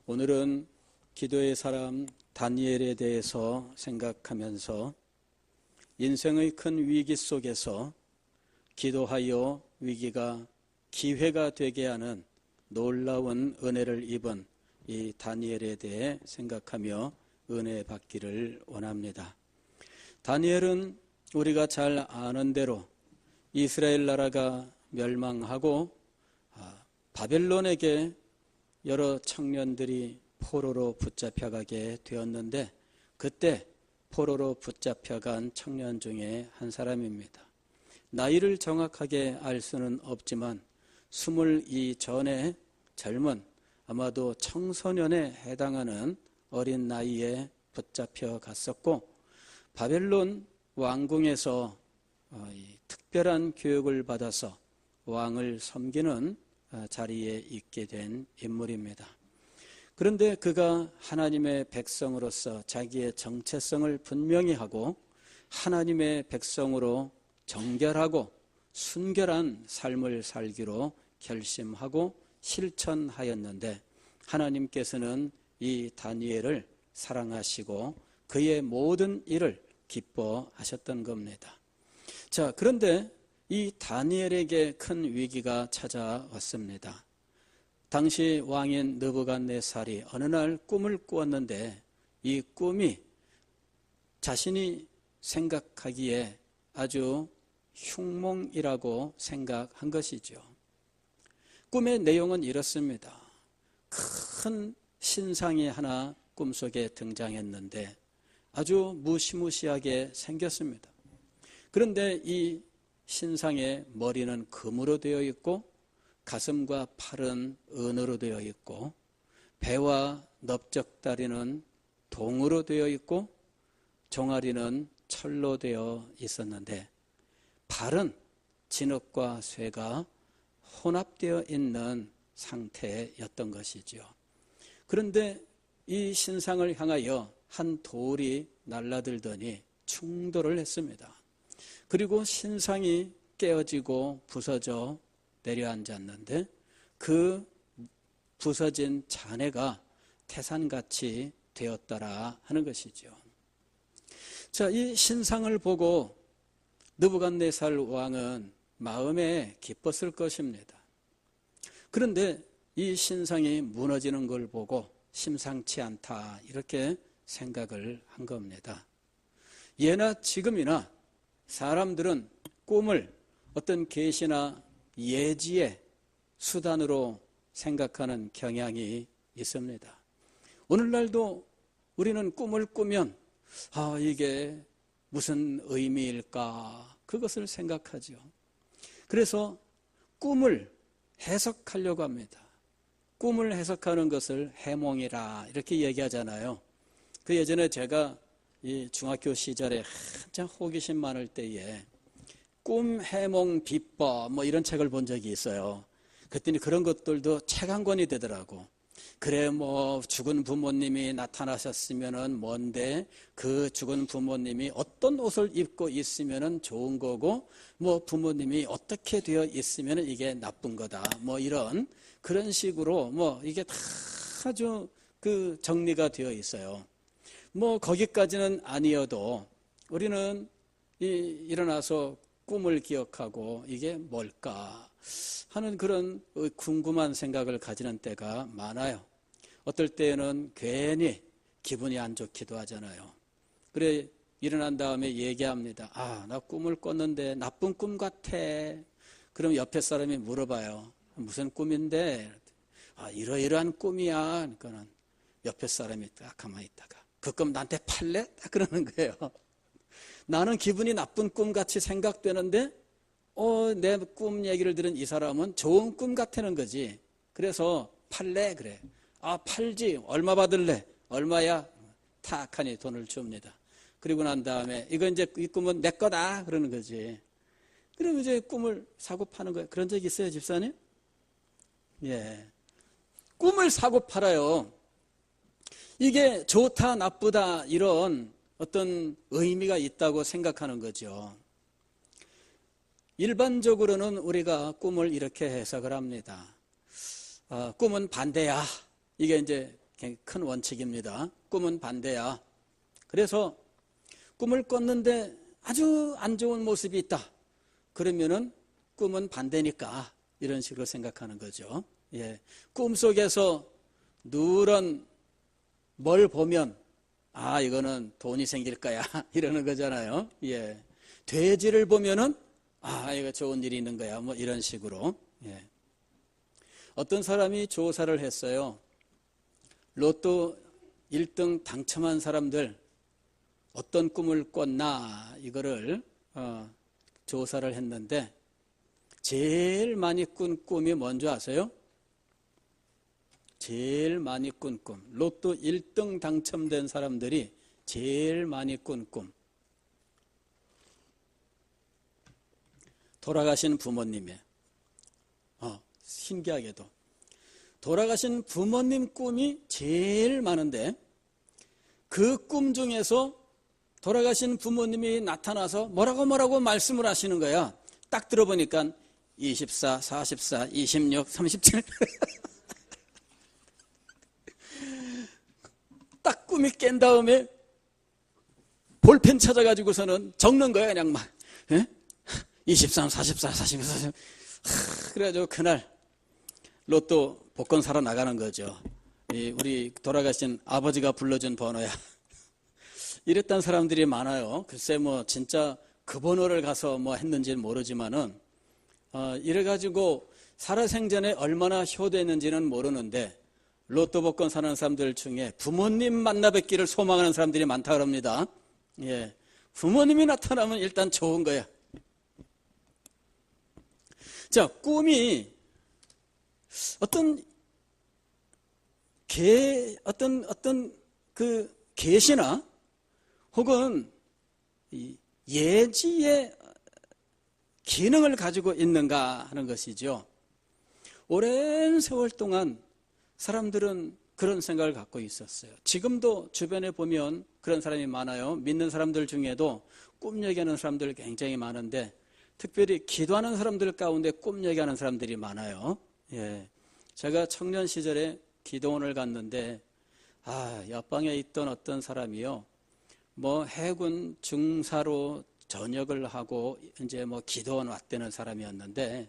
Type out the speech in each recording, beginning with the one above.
오늘은 기도의 사람 다니엘에 대해서 생각하면서 인생의 큰 위기 속에서 기도하여 위기가 기회가 되게 하는 놀라운 은혜를 입은 이 다니엘에 대해 생각하며 은혜 받기를 원합니다. 다니엘은 우리가 잘 아는 대로 이스라엘 나라가 멸망하고 바벨론에게 여러 청년들이 포로로 붙잡혀가게 되었는데 그때 포로로 붙잡혀간 청년 중에 한 사람입니다. 나이를 정확하게 알 수는 없지만 22 전에 젊은 아마도 청소년에 해당하는 어린 나이에 붙잡혀 갔었고 바벨론 왕궁에서 특별한 교육을 받아서 왕을 섬기는 자리에 있게 된 인물입니다. 그런데 그가 하나님의 백성으로서 자기의 정체성을 분명히 하고 하나님의 백성으로 정결하고 순결한 삶을 살기로 결심하고 실천하였는데 하나님께서는 이 다니엘을 사랑하시고 그의 모든 일을 기뻐하셨던 겁니다. 자, 그런데 이 다니엘에게 큰 위기가 찾아왔습니다. 당시 왕인 느부갓네살이 어느 날 꿈을 꾸었는데 이 꿈이 자신이 생각하기에 아주 흉몽이라고 생각한 것이죠. 꿈의 내용은 이렇습니다. 큰 신상이 하나 꿈속에 등장했는데 아주 무시무시하게 생겼습니다. 그런데 이 신상의 머리는 금으로 되어 있고 가슴과 팔은 은으로 되어 있고 배와 넓적다리는 동으로 되어 있고 종아리는 철로 되어 있었는데 발은 진흙과 쇠가 혼합되어 있는 상태였던 것이죠. 그런데 이 신상을 향하여 한 돌이 날아들더니 충돌을 했습니다. 그리고 신상이 깨어지고 부서져 내려앉았는데 그 부서진 잔해가 태산같이 되었더라 하는 것이죠. 자, 이 신상을 보고 느부갓네살 왕은 마음에 기뻤을 것입니다. 그런데 이 신상이 무너지는 걸 보고 심상치 않다 이렇게 생각을 한 겁니다. 예나 지금이나 사람들은 꿈을 어떤 계시나 예지의 수단으로 생각하는 경향이 있습니다. 오늘날도 우리는 꿈을 꾸면 이게 무슨 의미일까 그것을 생각하죠. 그래서 꿈을 해석하려고 합니다. 꿈을 해석하는 것을 해몽이라 이렇게 얘기하잖아요. 그 예전에 제가 이 중학교 시절에 한참 호기심 많을 때에 꿈 해몽 비법 뭐 이런 책을 본 적이 있어요. 그랬더니 그런 것들도 책 한 권이 되더라고. 그래 뭐 죽은 부모님이 나타나셨으면은 뭔데 그 죽은 부모님이 어떤 옷을 입고 있으면은 좋은 거고 뭐 부모님이 어떻게 되어 있으면은 이게 나쁜 거다. 뭐 이런 그런 식으로 뭐 이게 다 아주 그 정리가 되어 있어요. 뭐 거기까지는 아니어도 우리는 일어나서 꿈을 기억하고 이게 뭘까 하는 그런 궁금한 생각을 가지는 때가 많아요. 어떨 때는 괜히 기분이 안 좋기도 하잖아요. 그래 일어난 다음에 얘기합니다. 나 꿈을 꿨는데 나쁜 꿈 같아. 그럼 옆에 사람이 물어봐요. 무슨 꿈인데? 이러이러한 꿈이야. 그러니까는 옆에 사람이 딱 가만히 있다가 그 꿈 나한테 팔래? 딱 그러는 거예요. 나는 기분이 나쁜 꿈같이 생각되는데 내 꿈 얘기를 들은 이 사람은 좋은 꿈 같다는 거지. 그래서 팔래? 그래. 팔지. 얼마 받을래? 얼마야? 탁 하니 돈을 줍니다. 그리고 난 다음에 이거 이제 이 꿈은 내 거다 그러는 거지. 그러면 이제 꿈을 사고 파는 거예요. 그런 적 있어요, 집사님? 예. 꿈을 사고 팔아요. 이게 좋다, 나쁘다 이런 어떤 의미가 있다고 생각하는 거죠. 일반적으로는 우리가 꿈을 이렇게 해석을 합니다. 꿈은 반대야. 이게 이제 큰 원칙입니다. 꿈은 반대야. 그래서 꿈을 꿨는데 아주 안 좋은 모습이 있다. 그러면은 꿈은 반대니까 이런 식으로 생각하는 거죠. 예. 꿈속에서 누런 뭘 보면 이거는 돈이 생길 거야 이러는 거잖아요. 예. 돼지를 보면은 이거 좋은 일이 있는 거야 뭐 이런 식으로. 예. 어떤 사람이 조사를 했어요. 로또 1등 당첨한 사람들 어떤 꿈을 꿨나 이거를 조사를 했는데 제일 많이 꾼 꿈이 뭔지 아세요? 제일 많이 꾼 꿈. 로또 1등 당첨된 사람들이 제일 많이 꾼 꿈. 돌아가신 부모님의 신기하게도 돌아가신 부모님 꿈이 제일 많은데 그 꿈 중에서 돌아가신 부모님이 나타나서 뭐라고 말씀을 하시는 거야. 딱 들어보니까 24, 44, 26, 37 딱 꿈이 깬 다음에 볼펜 찾아가지고서는 적는 거야 그냥 막. 23, 44, 42, 44 그래가지고 그날 로또 복권 사러 나가는 거죠. 우리 돌아가신 아버지가 불러준 번호야. 이랬던 사람들이 많아요. 글쎄 뭐 진짜 그 번호를 가서 뭐 했는지는 모르지만은 이래가지고 살아생전에 얼마나 효도했는지는 모르는데 로또 복권 사는 사람들 중에 부모님 만나 뵙기를 소망하는 사람들이 많다 그럽니다. 예, 부모님이 나타나면 일단 좋은 거야. 자, 꿈이 어떤 그 계시나 혹은 예지의 기능을 가지고 있는가 하는 것이죠. 오랜 세월 동안 사람들은 그런 생각을 갖고 있었어요. 지금도 주변에 보면 그런 사람이 많아요. 믿는 사람들 중에도 꿈 얘기하는 사람들 굉장히 많은데 특별히 기도하는 사람들 가운데 꿈 얘기하는 사람들이 많아요. 예. 제가 청년 시절에 기도원을 갔는데 옆방에 있던 어떤 사람이요. 뭐 해군 중사로 전역을 하고 이제 뭐 기도원 왔다는 사람이었는데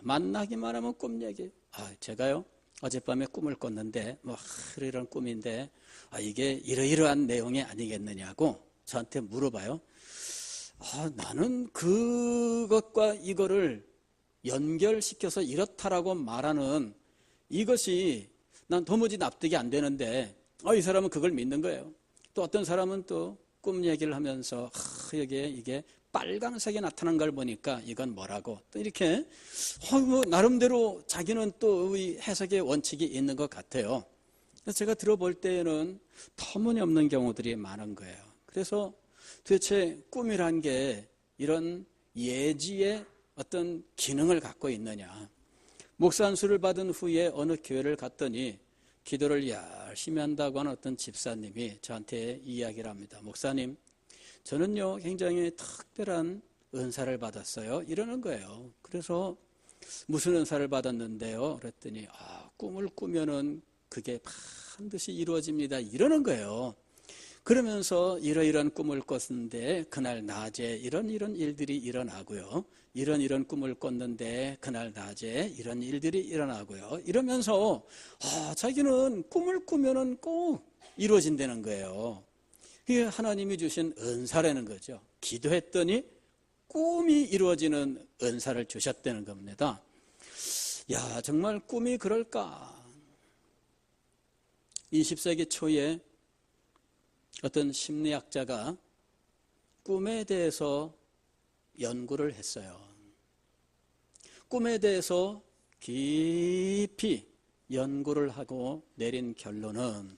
만나기만 하면 꿈 얘기. 제가요 어젯밤에 꿈을 꿨는데 뭐 이런 꿈인데 이게 이러이러한 내용이 아니겠느냐고 저한테 물어봐요. 나는 그것과 이거를 연결시켜서 이렇다라고 말하는 이것이 난 도무지 납득이 안 되는데 이 사람은 그걸 믿는 거예요. 또 어떤 사람은 또 꿈 얘기를 하면서 이게 빨강색이 나타난 걸 보니까 이건 뭐라고 또 이렇게 뭐 나름대로 자기는 또 해석의 원칙이 있는 것 같아요. 그래서 제가 들어볼 때에는 터무니없는 경우들이 많은 거예요. 그래서 도대체 꿈이란 게 이런 예지의 어떤 기능을 갖고 있느냐. 목사 안수를 받은 후에 어느 교회를 갔더니 기도를 열심히 한다고 하는 어떤 집사님이 저한테 이야기를 합니다. 목사님, 저는요 굉장히 특별한 은사를 받았어요. 이러는 거예요. 그래서 무슨 은사를 받았는데요? 그랬더니 꿈을 꾸면은 그게 반드시 이루어집니다. 이러는 거예요. 그러면서 이러이러한 꿈을 꿨는데 그날 낮에 이런 일들이 일어나고요. 이런 꿈을 꿨는데 그날 낮에 이런 일들이 일어나고요. 이러면서 자기는 꿈을 꾸면은 꼭 이루어진다는 거예요. 이게 하나님이 주신 은사라는 거죠. 기도했더니 꿈이 이루어지는 은사를 주셨다는 겁니다. 정말 꿈이 그럴까? 20세기 초에 어떤 심리학자가 꿈에 대해서 연구를 했어요. 꿈에 대해서 깊이 연구를 하고 내린 결론은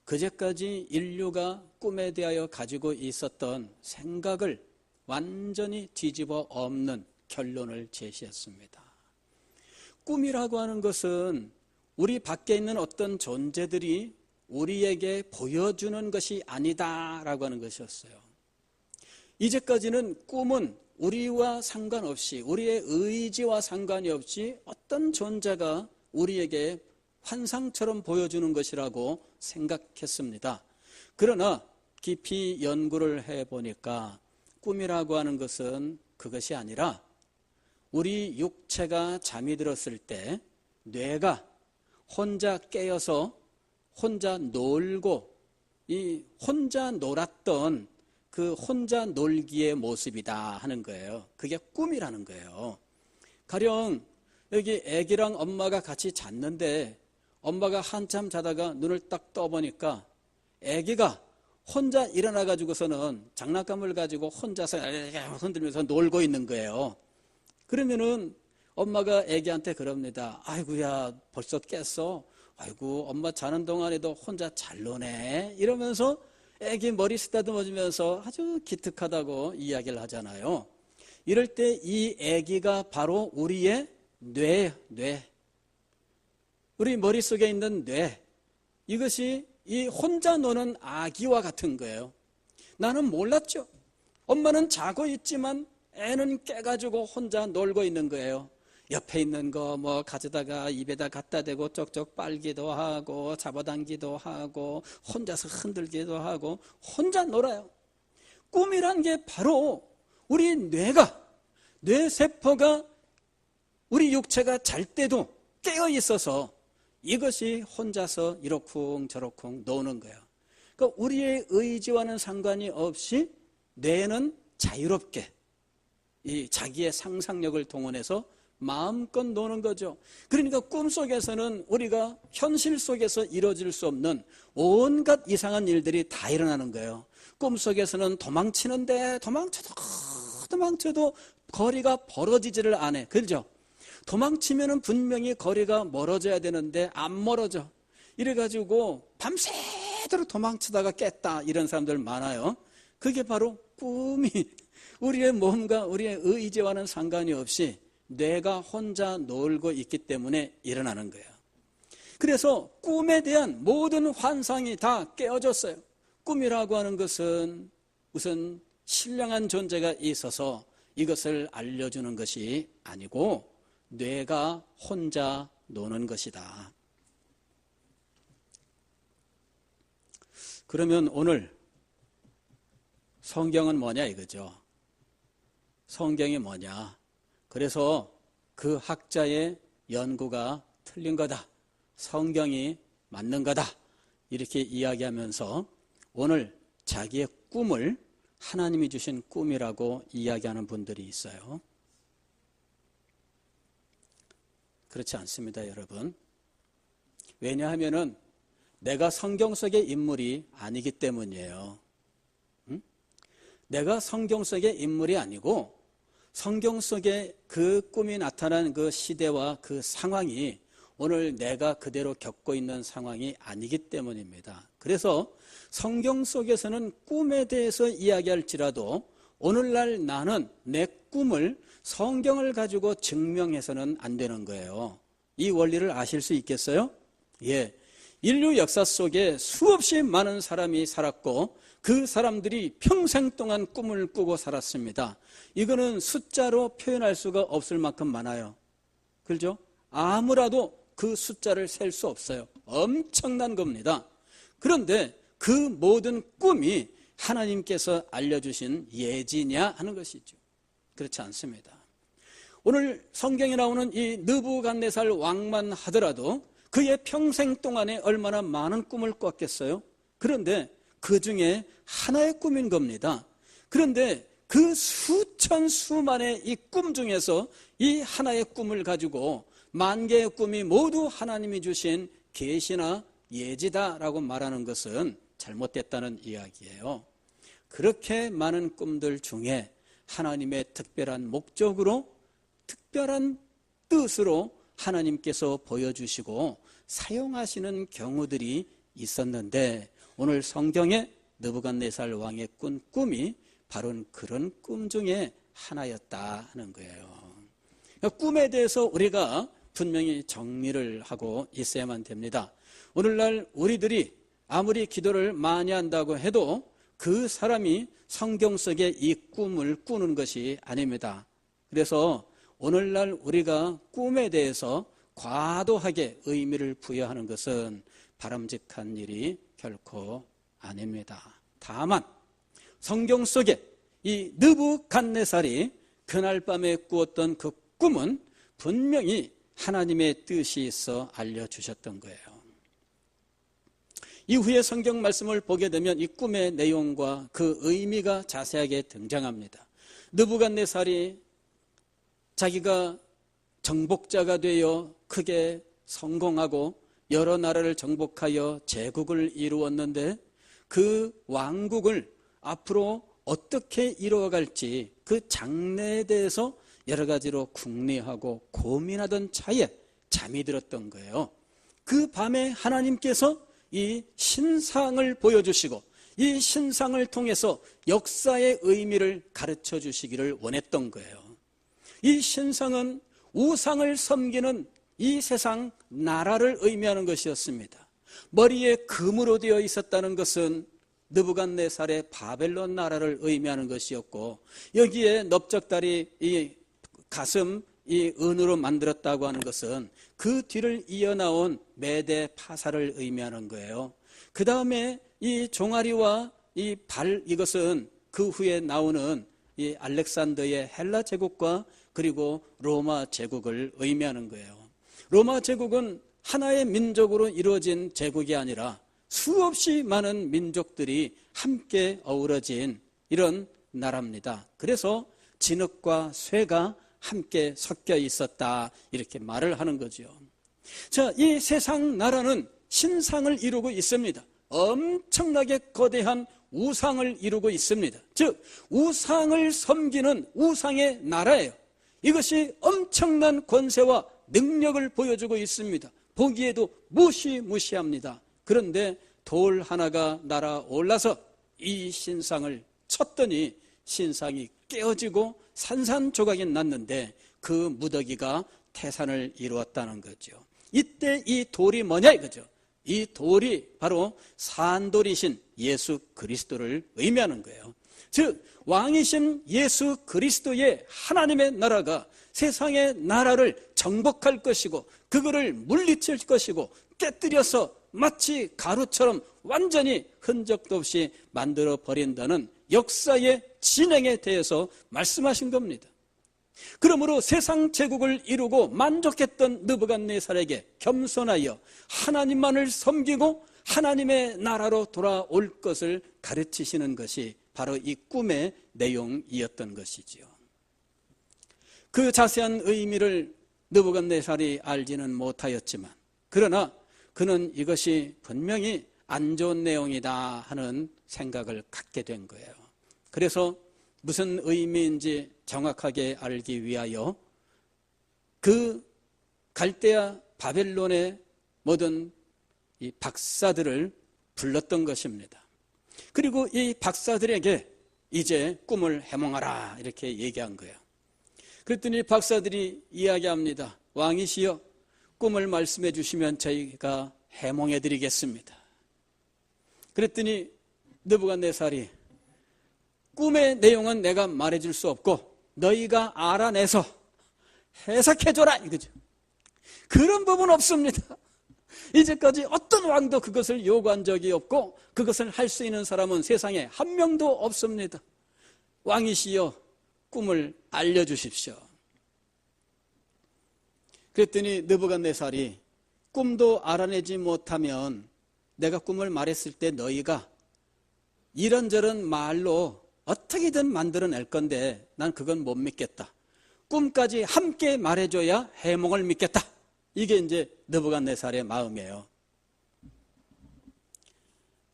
그제까지 인류가 꿈에 대하여 가지고 있었던 생각을 완전히 뒤집어 엎는 결론을 제시했습니다. 꿈이라고 하는 것은 우리 밖에 있는 어떤 존재들이 우리에게 보여주는 것이 아니다라고 하는 것이었어요. 이제까지는 꿈은 우리와 상관없이 우리의 의지와 상관이 없이 어떤 존재가 우리에게 환상처럼 보여주는 것이라고 생각했습니다. 그러나 깊이 연구를 해보니까 꿈이라고 하는 것은 그것이 아니라 우리 육체가 잠이 들었을 때 뇌가 혼자 깨어서 혼자 놀고 이 혼자 놀았던 그 혼자 놀기의 모습이다 하는 거예요. 그게 꿈이라는 거예요. 가령 여기 애기랑 엄마가 같이 잤는데 엄마가 한참 자다가 눈을 딱 떠보니까 애기가 혼자 일어나 가지고서는 장난감을 가지고 혼자서 흔들면서 놀고 있는 거예요. 그러면은 엄마가 애기한테 그럽니다. 아이고야 벌써 깼어. 아이고 엄마 자는 동안에도 혼자 잘 노네. 이러면서 애기 머리 쓰다듬어주면서 아주 기특하다고 이야기를 하잖아요. 이럴 때 이 애기가 바로 우리의 뇌. 우리 머릿속에 있는 뇌. 이것이 이 혼자 노는 아기와 같은 거예요. 나는 몰랐죠. 엄마는 자고 있지만 애는 깨가지고 혼자 놀고 있는 거예요. 옆에 있는 거 뭐 가져다가 입에다 갖다 대고 쪽쪽 빨기도 하고 잡아당기도 하고 혼자서 흔들기도 하고 혼자 놀아요. 꿈이란 게 바로 우리 뇌세포가 우리 육체가 잘 때도 깨어 있어서 이것이 혼자서 이러쿵 저러쿵 노는 거예요. 그러니까 우리의 의지와는 상관이 없이 뇌는 자유롭게 이 자기의 상상력을 동원해서 마음껏 노는 거죠. 그러니까 꿈속에서는 우리가 현실 속에서 이루어질 수 없는 온갖 이상한 일들이 다 일어나는 거예요. 꿈속에서는 도망치는데 도망쳐도 거리가 벌어지지를 않아. 그렇죠? 도망치면은 분명히 거리가 멀어져야 되는데 안 멀어져. 이래가지고 밤새도록 도망치다가 깼다 이런 사람들 많아요. 그게 바로 꿈이 우리의 몸과 우리의 의지와는 상관이 없이 뇌가 혼자 놀고 있기 때문에 일어나는 거예요. 그래서 꿈에 대한 모든 환상이 다 깨어졌어요. 꿈이라고 하는 것은 우선 신령한 존재가 있어서 이것을 알려주는 것이 아니고 뇌가 혼자 노는 것이다. 그러면 오늘 성경은 뭐냐 이거죠. 성경이 뭐냐. 그래서 그 학자의 연구가 틀린 거다. 성경이 맞는 거다. 이렇게 이야기하면서 오늘 자기의 꿈을 하나님이 주신 꿈이라고 이야기하는 분들이 있어요. 그렇지 않습니다, 여러분. 왜냐하면은 내가 성경 속의 인물이 아니기 때문이에요. 내가 성경 속의 인물이 아니고 성경 속에 그 꿈이 나타난 그 시대와 그 상황이 오늘 내가 그대로 겪고 있는 상황이 아니기 때문입니다. 그래서 성경 속에서는 꿈에 대해서 이야기할지라도 오늘날 나는 내 꿈을 성경을 가지고 증명해서는 안 되는 거예요. 이 원리를 아실 수 있겠어요? 예. 인류 역사 속에 수없이 많은 사람이 살았고 그 사람들이 평생 동안 꿈을 꾸고 살았습니다. 이거는 숫자로 표현할 수가 없을 만큼 많아요. 그렇죠? 아무라도 그 숫자를 셀 수 없어요. 엄청난 겁니다. 그런데 그 모든 꿈이 하나님께서 알려주신 예지냐 하는 것이죠. 그렇지 않습니다. 오늘 성경에 나오는 이 느부갓네살 왕만 하더라도 그의 평생 동안에 얼마나 많은 꿈을 꿨겠어요? 그런데 그 중에 하나의 꿈인 겁니다. 그런데 그 수천 수만의 이 꿈 중에서 이 하나의 꿈을 가지고 만 개의 꿈이 모두 하나님이 주신 계시나 예지다라고 말하는 것은 잘못됐다는 이야기예요. 그렇게 많은 꿈들 중에 하나님의 특별한 목적으로 특별한 뜻으로 하나님께서 보여주시고 사용하시는 경우들이 있었는데 오늘 성경에 느부갓네살 왕의 꾼 꿈이 바로 그런 꿈 중에 하나였다 하는 거예요. 꿈에 대해서 우리가 분명히 정리를 하고 있어야만 됩니다. 오늘날 우리들이 아무리 기도를 많이 한다고 해도 그 사람이 성경 속에 이 꿈을 꾸는 것이 아닙니다. 그래서 오늘날 우리가 꿈에 대해서 과도하게 의미를 부여하는 것은 바람직한 일이 결코 아닙니다. 다만 성경 속에 이 느부갓네살이 그날 밤에 꾸었던 그 꿈은 분명히 하나님의 뜻이 있어 알려주셨던 거예요. 이후에 성경 말씀을 보게 되면 이 꿈의 내용과 그 의미가 자세하게 등장합니다. 느부갓네살이 자기가 정복자가 되어 크게 성공하고 여러 나라를 정복하여 제국을 이루었는데 그 왕국을 앞으로 어떻게 이루어갈지 그 장래에 대해서 여러 가지로 궁리하고 고민하던 차에 잠이 들었던 거예요. 그 밤에 하나님께서 이 신상을 보여주시고 이 신상을 통해서 역사의 의미를 가르쳐 주시기를 원했던 거예요. 이 신상은 우상을 섬기는 이 세상 나라를 의미하는 것이었습니다. 머리에 금으로 되어 있었다는 것은 느부갓네살의 바벨론 나라를 의미하는 것이었고, 여기에 넓적다리 이 가슴 이 은으로 만들었다고 하는 것은 그 뒤를 이어나온 메데 파사를 의미하는 거예요. 그 다음에 이 종아리와 이 발, 이것은 그 후에 나오는 이 알렉산더의 헬라 제국과 그리고 로마 제국을 의미하는 거예요. 로마 제국은 하나의 민족으로 이루어진 제국이 아니라 수없이 많은 민족들이 함께 어우러진 이런 나라입니다. 그래서 진흙과 쇠가 함께 섞여 있었다, 이렇게 말을 하는 거죠. 자, 이 세상 나라는 신상을 이루고 있습니다. 엄청나게 거대한 우상을 이루고 있습니다. 즉 우상을 섬기는 우상의 나라예요. 이것이 엄청난 권세와 능력을 보여주고 있습니다. 보기에도 무시무시합니다. 그런데 돌 하나가 날아올라서 이 신상을 쳤더니 신상이 깨어지고 산산조각이 났는데 그 무더기가 태산을 이루었다는 거죠. 이때 이 돌이 뭐냐 이거죠. 이 돌이 바로 산돌이신 예수 그리스도를 의미하는 거예요. 즉 왕이신 예수 그리스도의 하나님의 나라가 세상의 나라를 정복할 것이고 그거를 물리칠 것이고 깨뜨려서 마치 가루처럼 완전히 흔적도 없이 만들어 버린다는 역사의 진행에 대해서 말씀하신 겁니다. 그러므로 세상 제국을 이루고 만족했던 느부갓네살에게 겸손하여 하나님만을 섬기고 하나님의 나라로 돌아올 것을 가르치시는 것이 바로 이 꿈의 내용이었던 것이지요. 그 자세한 의미를 느부갓네살이 알지는 못하였지만 그러나 그는 이것이 분명히 안 좋은 내용이다 하는 생각을 갖게 된 거예요. 그래서 무슨 의미인지 정확하게 알기 위하여 그 갈대아 바벨론의 모든 이 박사들을 불렀던 것입니다. 그리고 이 박사들에게 이제 꿈을 해몽하라 이렇게 얘기한 거예요. 그랬더니 박사들이 이야기합니다. 왕이시여, 꿈을 말씀해 주시면 저희가 해몽해 드리겠습니다. 그랬더니 느부갓네살이 꿈의 내용은 내가 말해줄 수 없고 너희가 알아내서 해석해줘라 이거죠. 그런 법은 없습니다. 이제까지 어떤 왕도 그것을 요구한 적이 없고 그것을 할 수 있는 사람은 세상에 한 명도 없습니다. 왕이시여, 꿈을 알려주십시오. 그랬더니 느부갓네살이 꿈도 알아내지 못하면 내가 꿈을 말했을 때 너희가 이런저런 말로 어떻게든 만들어낼 건데 난 그건 못 믿겠다. 꿈까지 함께 말해줘야 해몽을 믿겠다. 이게 이제 느부갓네살의 마음이에요.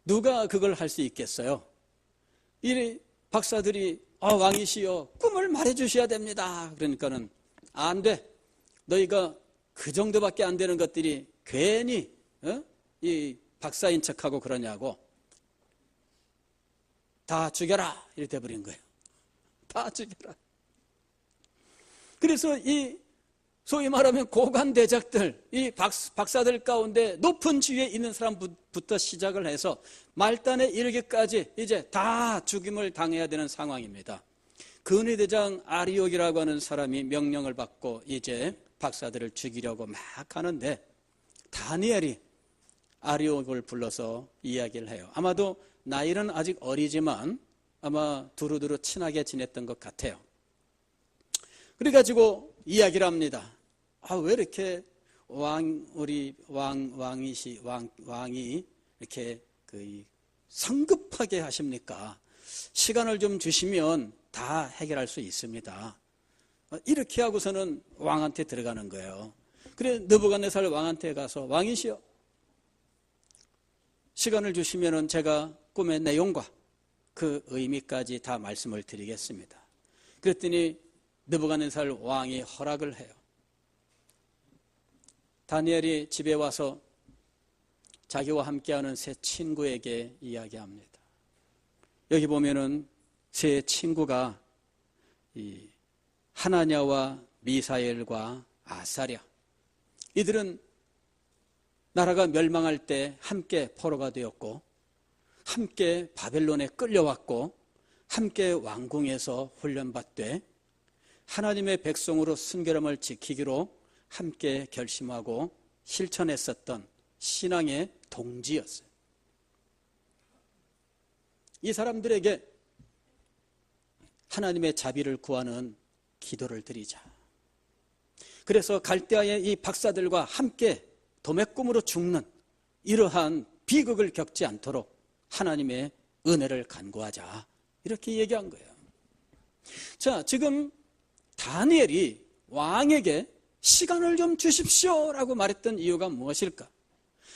누가 그걸 할 수 있겠어요? 이 박사들이 왕이시여, 꿈을 말해주셔야 됩니다. 그러니까는 안 돼. 너희가 그 정도밖에 안 되는 것들이 괜히 이 박사인 척하고 그러냐고. 다 죽여라 이렇게 돼버린 거예요. 다 죽여라. 그래서 이 소위 말하면 고관대작들, 이 박사들 가운데 높은 지위에 있는 사람부터 시작을 해서 말단에 이르기까지 이제 다 죽임을 당해야 되는 상황입니다. 근위대장 아리옥이라고 하는 사람이 명령을 받고 이제 박사들을 죽이려고 막 하는데 다니엘이 아리옥을 불러서 이야기를 해요. 아마도 나이는 아직 어리지만 아마 두루두루 친하게 지냈던 것 같아요. 그래가지고 이야기를 합니다. 왜 이렇게 왕이 이렇게 성급하게 하십니까? 시간을 좀 주시면 다 해결할 수 있습니다. 이렇게 하고서는 왕한테 들어가는 거예요. 그래 느부갓네살 왕한테 가서 왕이시여, 시간을 주시면 제가 꿈의 내용과 그 의미까지 다 말씀을 드리겠습니다. 그랬더니 느부갓네살 왕이 허락을 해요. 다니엘이 집에 와서 자기와 함께하는 세 친구에게 이야기합니다. 여기 보면은 세 친구가 이 하나냐와 미사엘과 아사랴, 이들은 나라가 멸망할 때 함께 포로가 되었고 함께 바벨론에 끌려왔고 함께 왕궁에서 훈련받되 하나님의 백성으로 순결함을 지키기로 함께 결심하고 실천했었던 신앙의 동지였어요. 이 사람들에게 하나님의 자비를 구하는 기도를 드리자. 그래서 갈대아의 이 박사들과 함께 도매꿈으로 죽는 이러한 비극을 겪지 않도록 하나님의 은혜를 간구하자, 이렇게 얘기한 거예요. 자, 지금 다니엘이 왕에게 시간을 좀 주십시오라고 말했던 이유가 무엇일까?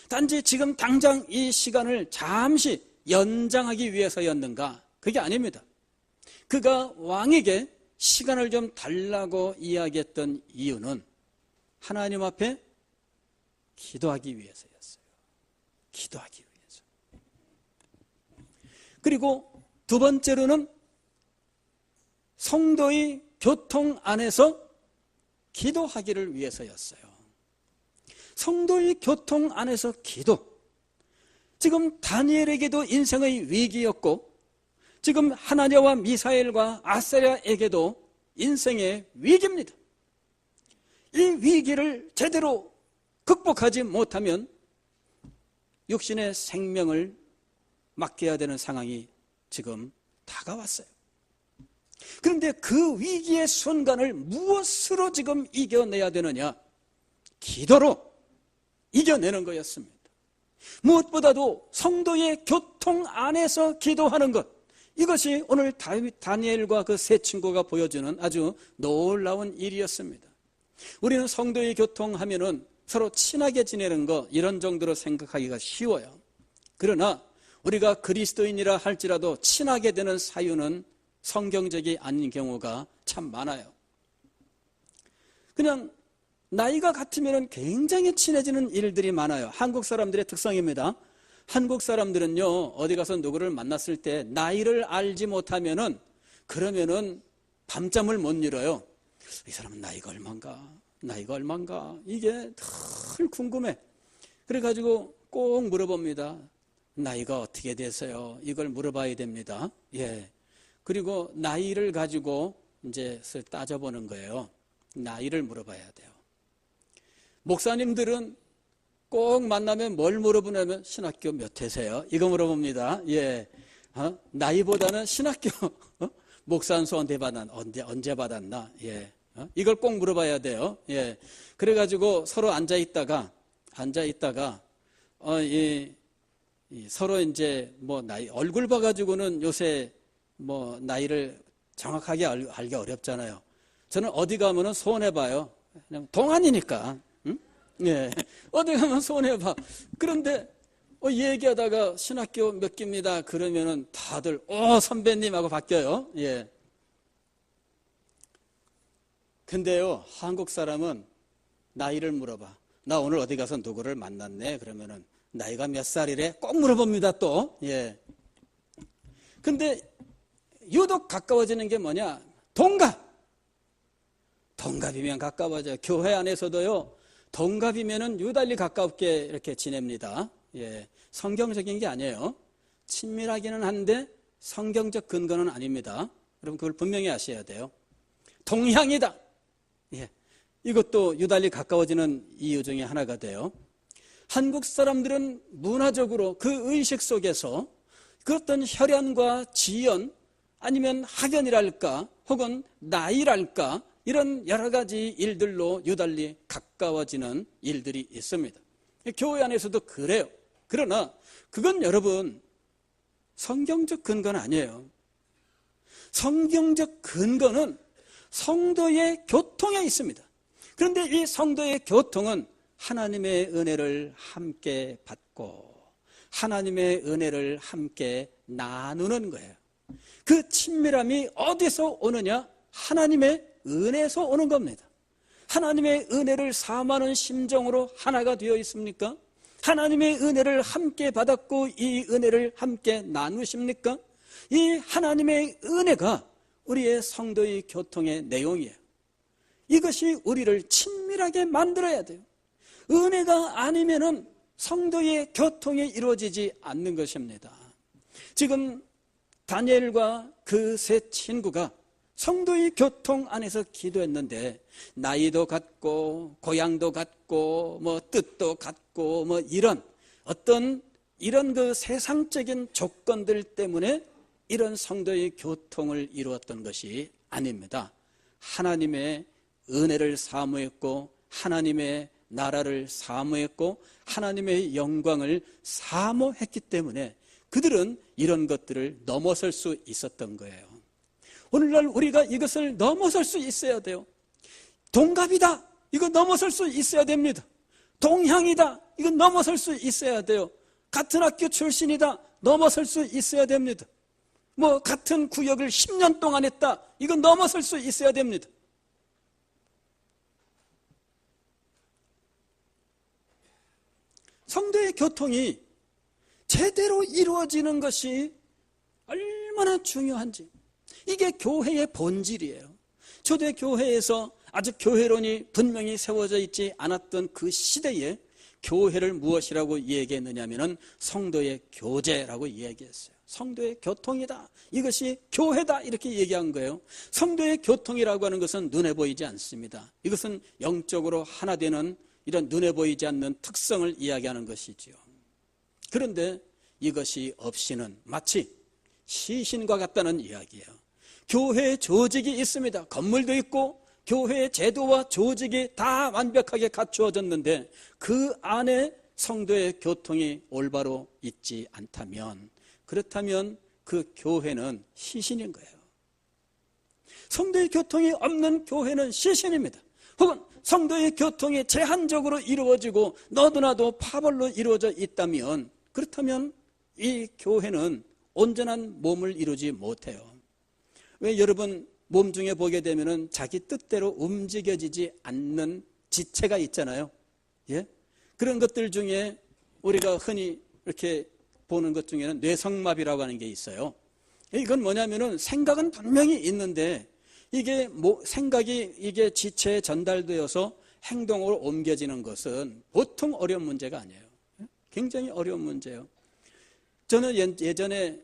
단지 지금 당장 이 시간을 잠시 연장하기 위해서였는가? 그게 아닙니다. 그가 왕에게 시간을 좀 달라고 이야기했던 이유는 하나님 앞에 기도하기 위해서였어요. 기도하기 위해서. 그리고 두 번째로는 성도의 교통 안에서 기도하기를 위해서였어요. 성도의 교통 안에서 기도. 지금 다니엘에게도 인생의 위기였고 지금 하나냐와 미사엘과 아사랴에게도 인생의 위기입니다. 이 위기를 제대로 극복하지 못하면 육신의 생명을 맡겨야 되는 상황이 지금 다가왔어요. 그런데 그 위기의 순간을 무엇으로 지금 이겨내야 되느냐? 기도로 이겨내는 거였습니다. 무엇보다도 성도의 교통 안에서 기도하는 것, 이것이 오늘 다니엘과 그 세 친구가 보여주는 아주 놀라운 일이었습니다. 우리는 성도의 교통하면은 서로 친하게 지내는 것, 이런 정도로 생각하기가 쉬워요. 그러나 우리가 그리스도인이라 할지라도 친하게 되는 사유는 성경적이 아닌 경우가 참 많아요. 그냥 나이가 같으면 굉장히 친해지는 일들이 많아요. 한국 사람들의 특성입니다. 한국 사람들은요, 어디 가서 누구를 만났을 때 나이를 알지 못하면은 그러면은 밤잠을 못 이뤄요. 이 사람은 나이가 얼만가 이게 늘 궁금해. 그래가지고 꼭 물어봅니다. 나이가 어떻게 되세요? 이걸 물어봐야 됩니다. 예. 그리고 나이를 가지고 이제 따져보는 거예요. 나이를 물어봐야 돼요. 목사님들은 꼭 만나면 뭘 물어보냐면 신학교 몇 회세요? 이거 물어봅니다. 예. 나이보다는 신학교 목사 안수 언제 받았나? 예. 이걸 꼭 물어봐야 돼요. 예. 그래가지고 서로 앉아있다가 서로 이제 뭐 나이 얼굴 봐가지고는 요새 뭐 나이를 정확하게 알기 어렵잖아요. 저는 어디 가면은 손해봐요. 그냥 동안이니까. 응? 예. 어디 가면 손해봐. 그런데 얘기하다가 신학교 몇 기입니다. 그러면은 다들 선배님하고 바뀌어요. 예. 근데요, 한국 사람은 나이를 물어봐. 나 오늘 어디 가서 누구를 만났네. 그러면은 나이가 몇 살이래? 꼭 물어봅니다, 또. 예. 근데 유독 가까워지는 게 뭐냐? 동갑이면 가까워져요. 교회 안에서도요, 동갑이면은 유달리 가깝게 이렇게 지냅니다. 예. 성경적인 게 아니에요. 친밀하기는 한데 성경적 근거는 아닙니다. 여러분, 그걸 분명히 아셔야 돼요. 동향이다. 예. 이것도 유달리 가까워지는 이유 중에 하나가 돼요. 한국 사람들은 문화적으로 그 의식 속에서 그 어떤 혈연과 지연 아니면 학연이랄까 혹은 나이랄까 이런 여러 가지 일들로 유달리 가까워지는 일들이 있습니다. 교회 안에서도 그래요. 그러나 그건 여러분 성경적 근거는 아니에요. 성경적 근거는 성도의 교통에 있습니다. 그런데 이 성도의 교통은 하나님의 은혜를 함께 받고 하나님의 은혜를 함께 나누는 거예요. 그 친밀함이 어디서 오느냐? 하나님의 은혜에서 오는 겁니다. 하나님의 은혜를 사모하는 심정으로 하나가 되어 있습니까? 하나님의 은혜를 함께 받았고 이 은혜를 함께 나누십니까? 이 하나님의 은혜가 우리의 성도의 교통의 내용이에요. 이것이 우리를 친밀하게 만들어야 돼요. 은혜가 아니면은 성도의 교통이 이루어지지 않는 것입니다. 지금 다니엘과 그 세 친구가 성도의 교통 안에서 기도했는데 나이도 같고 고향도 같고 뭐 뜻도 같고 뭐 이런 그 세상적인 조건들 때문에 이런 성도의 교통을 이루었던 것이 아닙니다. 하나님의 은혜를 사모했고 하나님의 나라를 사모했고 하나님의 영광을 사모했기 때문에 그들은 이런 것들을 넘어설 수 있었던 거예요. 오늘날 우리가 이것을 넘어설 수 있어야 돼요. 동갑이다, 이거 넘어설 수 있어야 됩니다. 동향이다, 이거 넘어설 수 있어야 돼요. 같은 학교 출신이다, 넘어설 수 있어야 됩니다. 뭐 같은 구역을 10년 동안 했다, 이거 넘어설 수 있어야 됩니다. 성도의 교통이 제대로 이루어지는 것이 얼마나 중요한지, 이게 교회의 본질이에요. 초대교회에서 아직 교회론이 분명히 세워져 있지 않았던 그 시대에 교회를 무엇이라고 얘기했느냐면 성도의 교제라고 얘기했어요. 성도의 교통이다, 이것이 교회다, 이렇게 얘기한 거예요. 성도의 교통이라고 하는 것은 눈에 보이지 않습니다. 이것은 영적으로 하나 되는 이런 눈에 보이지 않는 특성을 이야기하는 것이지요. 그런데 이것이 없이는 마치 시신과 같다는 이야기예요. 교회의 조직이 있습니다. 건물도 있고 교회의 제도와 조직이 다 완벽하게 갖추어졌는데 그 안에 성도의 교통이 올바로 있지 않다면, 그렇다면 그 교회는 시신인 거예요. 성도의 교통이 없는 교회는 시신입니다. 혹은 성도의 교통이 제한적으로 이루어지고 너도나도 파벌로 이루어져 있다면, 그렇다면 이 교회는 온전한 몸을 이루지 못해요. 왜 여러분 몸 중에 보게 되면은 자기 뜻대로 움직여지지 않는 지체가 있잖아요. 예? 그런 것들 중에 우리가 흔히 이렇게 보는 것 중에는 뇌성마비라고 하는 게 있어요. 이건 뭐냐면은 생각은 분명히 있는데 이게 생각이 이게 지체에 전달되어서 행동으로 옮겨지는 것은 보통 어려운 문제가 아니에요. 굉장히 어려운 문제예요. 저는 예전에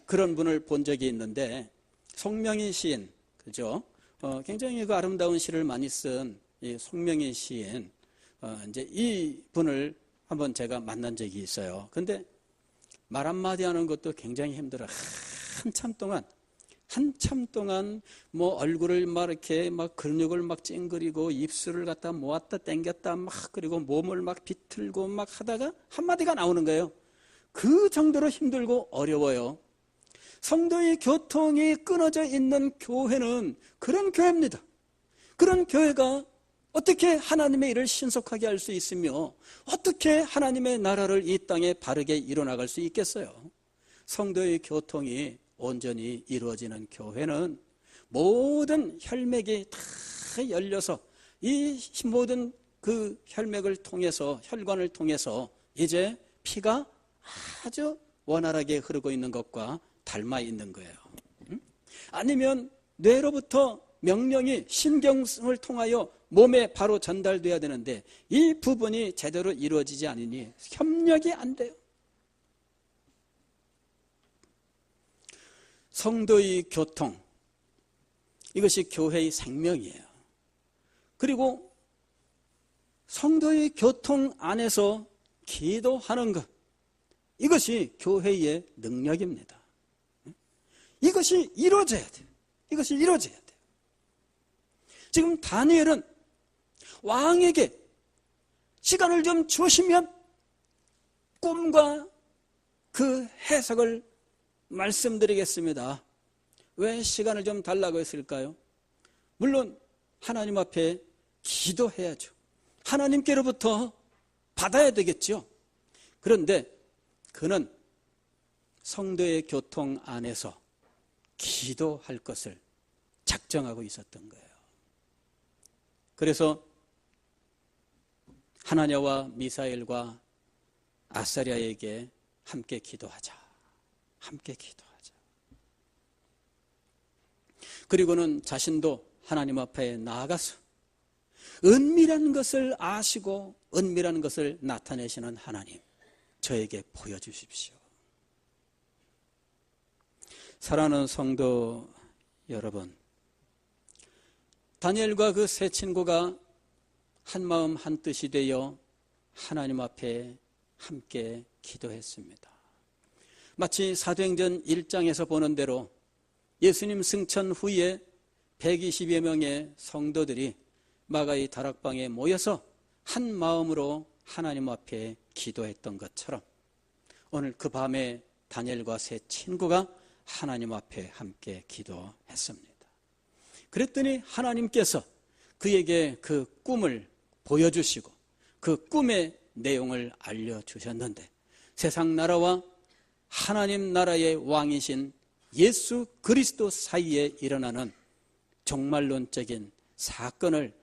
그런 분을 본 적이 있는데, 송명희 시인, 그죠? 굉장히 그 아름다운 시를 많이 쓴 이 송명희 시인, 이제 이 분을 한번 제가 만난 적이 있어요. 근데 말 한마디 하는 것도 굉장히 힘들어요. 한참 동안 뭐 얼굴을 막 이렇게 막 근육을 막 찡그리고 입술을 갖다 모았다 당겼다 막, 그리고 몸을 막 비틀고 막 하다가 한마디가 나오는 거예요. 그 정도로 힘들고 어려워요. 성도의 교통이 끊어져 있는 교회는 그런 교회입니다. 그런 교회가 어떻게 하나님의 일을 신속하게 할 수 있으며 어떻게 하나님의 나라를 이 땅에 바르게 이뤄나갈 수 있겠어요? 성도의 교통이 온전히 이루어지는 교회는 모든 혈맥이 다 열려서 이 모든 그 혈맥을 통해서, 혈관을 통해서 이제 피가 아주 원활하게 흐르고 있는 것과 닮아 있는 거예요. 아니면 뇌로부터 명령이 신경을 통하여 몸에 바로 전달돼야 되는데 이 부분이 제대로 이루어지지 않으니 협력이 안 돼요. 성도의 교통, 이것이 교회의 생명이에요. 그리고 성도의 교통 안에서 기도하는 것, 이것이 교회의 능력입니다. 이것이 이루어져야 돼요. 이것이 이루어져야 돼요. 지금 다니엘은 왕에게 시간을 좀 주시면 꿈과 그 해석을 말씀드리겠습니다. 왜 시간을 좀 달라고 했을까요? 물론 하나님 앞에 기도해야죠. 하나님께로부터 받아야 되겠죠. 그런데 그는 성도의 교통 안에서 기도할 것을 작정하고 있었던 거예요. 그래서 하나냐와 미사엘과 아사랴에게 함께 기도하자. 함께 기도하자. 그리고는 자신도 하나님 앞에 나아가서 은밀한 것을 아시고 은밀한 것을 나타내시는 하나님, 저에게 보여주십시오. 사랑하는 성도 여러분, 다니엘과 그 세 친구가 한마음 한뜻이 되어 하나님 앞에 함께 기도했습니다. 마치 사도행전 1장에서 보는 대로 예수님 승천 후에 120여 명의 성도들이 마가의 다락방에 모여서 한 마음으로 하나님 앞에 기도했던 것처럼 오늘 그 밤에 다니엘과 세 친구가 하나님 앞에 함께 기도했습니다. 그랬더니 하나님께서 그에게 그 꿈을 보여주시고 그 꿈의 내용을 알려주셨는데, 세상 나라와 하나님 나라의 왕이신 예수 그리스도 사이에 일어나는 종말론적인 사건을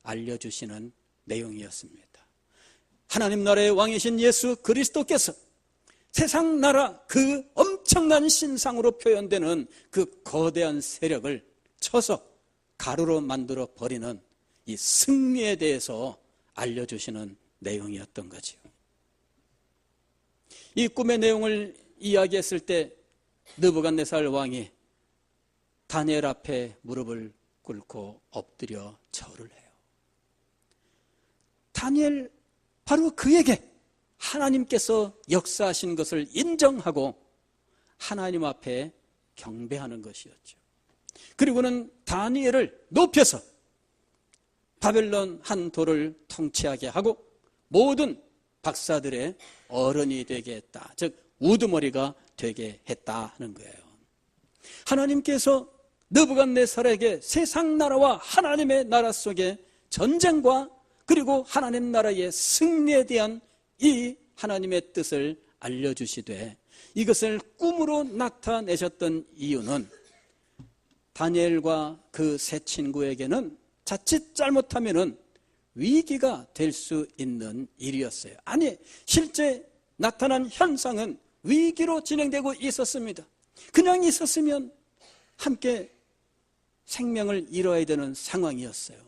알려주시는 내용이었습니다. 하나님 나라의 왕이신 예수 그리스도께서 세상 나라 그 엄청난 신상으로 표현되는 그 거대한 세력을 쳐서 가루로 만들어 버리는 이 승리에 대해서 알려주시는 내용이었던 거지요. 이 꿈의 내용을 이야기했을 때 느부갓네살 왕이 다니엘 앞에 무릎을 꿇고 엎드려 절을 해요. 다니엘, 바로 그에게 하나님께서 역사하신 것을 인정하고 하나님 앞에 경배하는 것이었죠. 그리고는 다니엘을 높여서 바벨론 한 도를 통치하게 하고 모든 박사들의 어른이 되게 했다. 즉 우두머리가 되게 했다 하는 거예요. 하나님께서 느부갓네살에게 세상 나라와 하나님의 나라 속에 전쟁과 그리고 하나님 나라의 승리에 대한 이 하나님의 뜻을 알려주시되 이것을 꿈으로 나타내셨던 이유는 다니엘과 그 세 친구에게는 자칫 잘못하면은 위기가 될 수 있는 일이었어요. 아니, 실제 나타난 현상은 위기로 진행되고 있었습니다. 그냥 있었으면 함께 생명을 잃어야 되는 상황이었어요.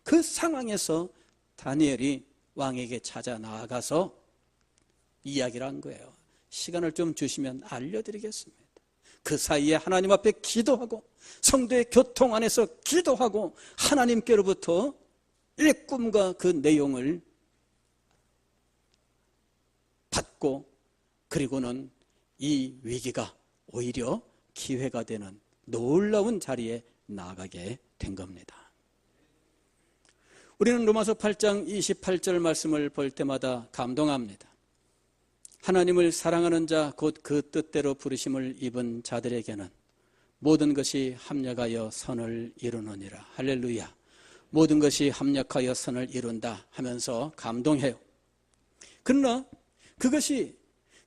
그 상황에서 다니엘이 왕에게 찾아 나아가서 이야기를 한 거예요. 시간을 좀 주시면 알려드리겠습니다. 그 사이에 하나님 앞에 기도하고 성도의 교통 안에서 기도하고 하나님께로부터 이 꿈과 그 내용을 받고 그리고는 이 위기가 오히려 기회가 되는 놀라운 자리에 나아가게 된 겁니다. 우리는 로마서 8장 28절 말씀을 볼 때마다 감동합니다. 하나님을 사랑하는 자 곧 그 뜻대로 부르심을 입은 자들에게는 모든 것이 합력하여 선을 이루느니라. 할렐루야. 모든 것이 합력하여 선을 이룬다 하면서 감동해요. 그러나 그것이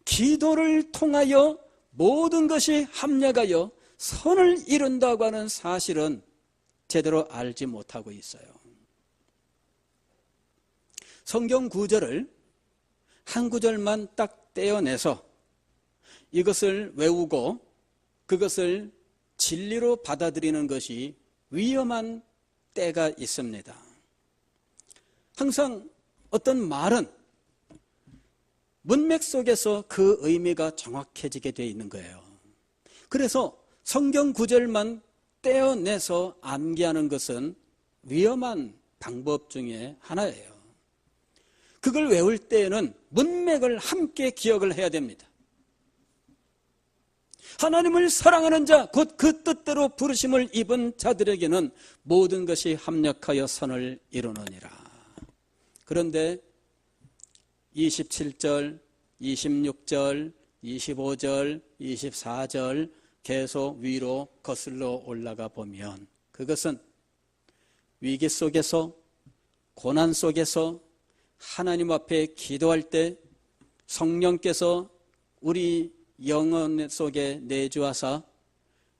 기도를 통하여 모든 것이 합력하여 선을 이룬다고 하는 사실은 제대로 알지 못하고 있어요. 성경 구절을 한 구절만 딱 떼어내서 이것을 외우고 그것을 진리로 받아들이는 것이 위험한 때가 있습니다. 항상 어떤 말은 문맥 속에서 그 의미가 정확해지게 되어 있는 거예요. 그래서 성경 구절만 떼어내서 암기하는 것은 위험한 방법 중에 하나예요. 그걸 외울 때에는 문맥을 함께 기억을 해야 됩니다. 하나님을 사랑하는 자, 곧 그 뜻대로 부르심을 입은 자들에게는 모든 것이 합력하여 선을 이루느니라. 그런데 27절, 26절, 25절, 24절 계속 위로 거슬러 올라가 보면 그것은 위기 속에서, 고난 속에서 하나님 앞에 기도할 때 성령께서 우리 영혼 속에 내주하사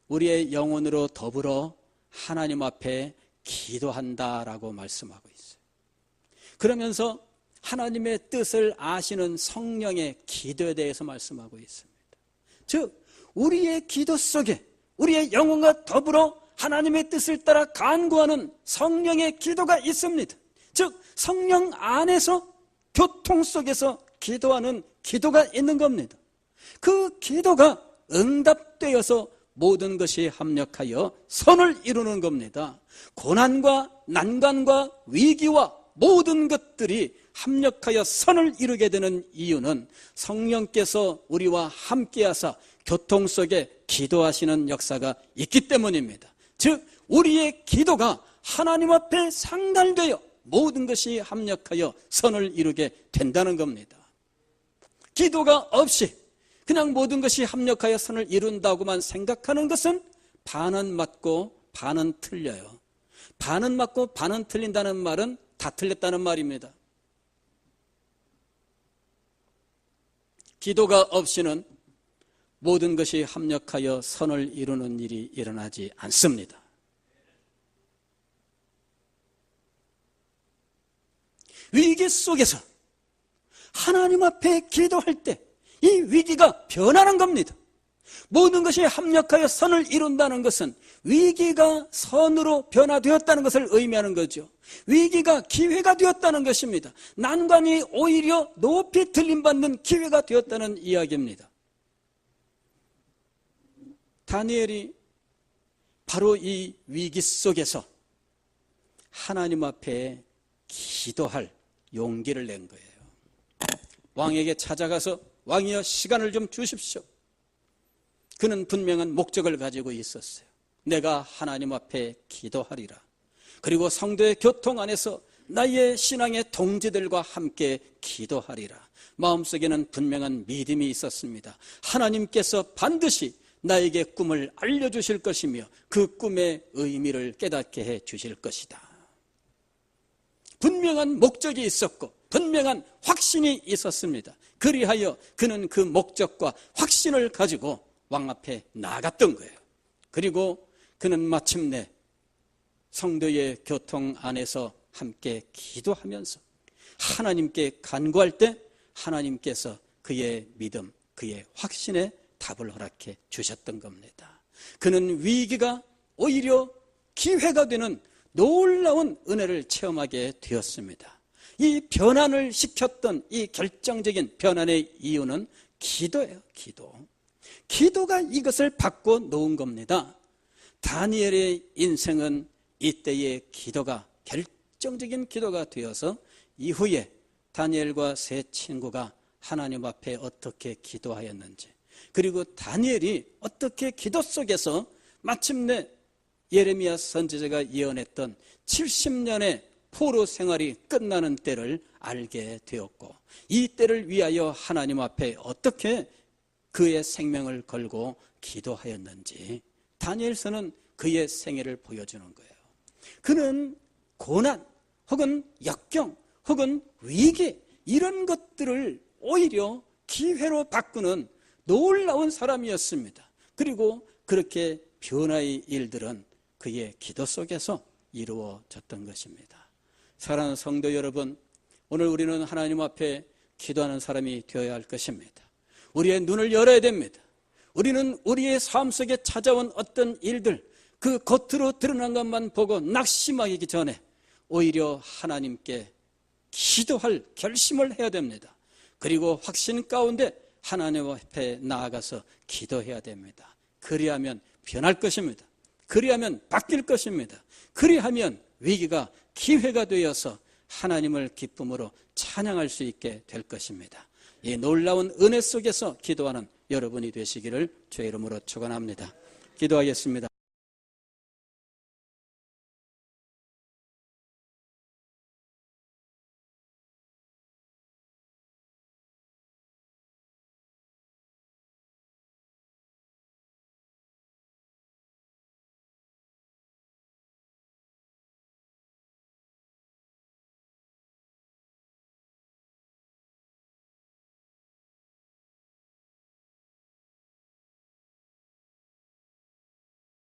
우리의 영혼으로 더불어 하나님 앞에 기도한다라고 말씀하고 있어요. 그러면서 하나님의 뜻을 아시는 성령의 기도에 대해서 말씀하고 있습니다. 즉 우리의 기도 속에 우리의 영혼과 더불어 하나님의 뜻을 따라 간구하는 성령의 기도가 있습니다. 즉 성령 안에서 교통 속에서 기도하는 기도가 있는 겁니다. 그 기도가 응답되어서 모든 것이 합력하여 선을 이루는 겁니다. 고난과 난관과 위기와 모든 것들이 합력하여 선을 이루게 되는 이유는 성령께서 우리와 함께하사 교통 속에 기도하시는 역사가 있기 때문입니다. 즉 우리의 기도가 하나님 앞에 상달되어 모든 것이 합력하여 선을 이루게 된다는 겁니다. 기도가 없이 그냥 모든 것이 합력하여 선을 이룬다고만 생각하는 것은 반은 맞고 반은 틀려요. 반은 맞고 반은 틀린다는 말은 다 틀렸다는 말입니다. 기도가 없이는 모든 것이 합력하여 선을 이루는 일이 일어나지 않습니다. 위기 속에서 하나님 앞에 기도할 때 이 위기가 변하는 겁니다. 모든 것이 합력하여 선을 이룬다는 것은 위기가 선으로 변화되었다는 것을 의미하는 거죠. 위기가 기회가 되었다는 것입니다. 난관이 오히려 높이 들림받는 기회가 되었다는 이야기입니다. 다니엘이 바로 이 위기 속에서 하나님 앞에 기도할 용기를 낸 거예요. 왕에게 찾아가서 왕이여 시간을 좀 주십시오. 그는 분명한 목적을 가지고 있었어요. 내가 하나님 앞에 기도하리라. 그리고 성도의 교통 안에서 나의 신앙의 동지들과 함께 기도하리라. 마음속에는 분명한 믿음이 있었습니다. 하나님께서 반드시 나에게 꿈을 알려주실 것이며 그 꿈의 의미를 깨닫게 해 주실 것이다. 분명한 목적이 있었고 분명한 확신이 있었습니다. 그리하여 그는 그 목적과 확신을 가지고 왕 앞에 나갔던 거예요. 그리고 그는 마침내 성도의 교통 안에서 함께 기도하면서 하나님께 간구할 때 하나님께서 그의 믿음, 그의 확신에 답을 허락해 주셨던 겁니다. 그는 위기가 오히려 기회가 되는 놀라운 은혜를 체험하게 되었습니다. 이 변환을 시켰던 이 결정적인 변환의 이유는 기도예요. 기도가 이것을 바꿔 놓은 겁니다. 다니엘의 인생은 이때의 기도가 결정적인 기도가 되어서 이후에 다니엘과 세 친구가 하나님 앞에 어떻게 기도하였는지, 그리고 다니엘이 어떻게 기도 속에서 마침내 예레미야 선지자가 예언했던 70년의 포로 생활이 끝나는 때를 알게 되었고, 이 때를 위하여 하나님 앞에 어떻게 그의 생명을 걸고 기도하였는지 다니엘서는 그의 생애를 보여주는 거예요. 그는 고난 혹은 역경 혹은 위기 이런 것들을 오히려 기회로 바꾸는 놀라운 사람이었습니다. 그리고 그렇게 변화의 일들은 그의 기도 속에서 이루어졌던 것입니다. 사랑하는 성도 여러분, 오늘 우리는 하나님 앞에 기도하는 사람이 되어야 할 것입니다. 우리의 눈을 열어야 됩니다. 우리는 우리의 삶 속에 찾아온 어떤 일들, 그 겉으로 드러난 것만 보고 낙심하기 전에 오히려 하나님께 기도할 결심을 해야 됩니다. 그리고 확신 가운데 하나님 앞에 나아가서 기도해야 됩니다. 그리하면 변할 것입니다. 그리하면 바뀔 것입니다. 그리하면 위기가 기회가 되어서 하나님을 기쁨으로 찬양할 수 있게 될 것입니다. 이 놀라운 은혜 속에서 기도하는 여러분이 되시기를 주의 이름으로 축원합니다. 기도하겠습니다.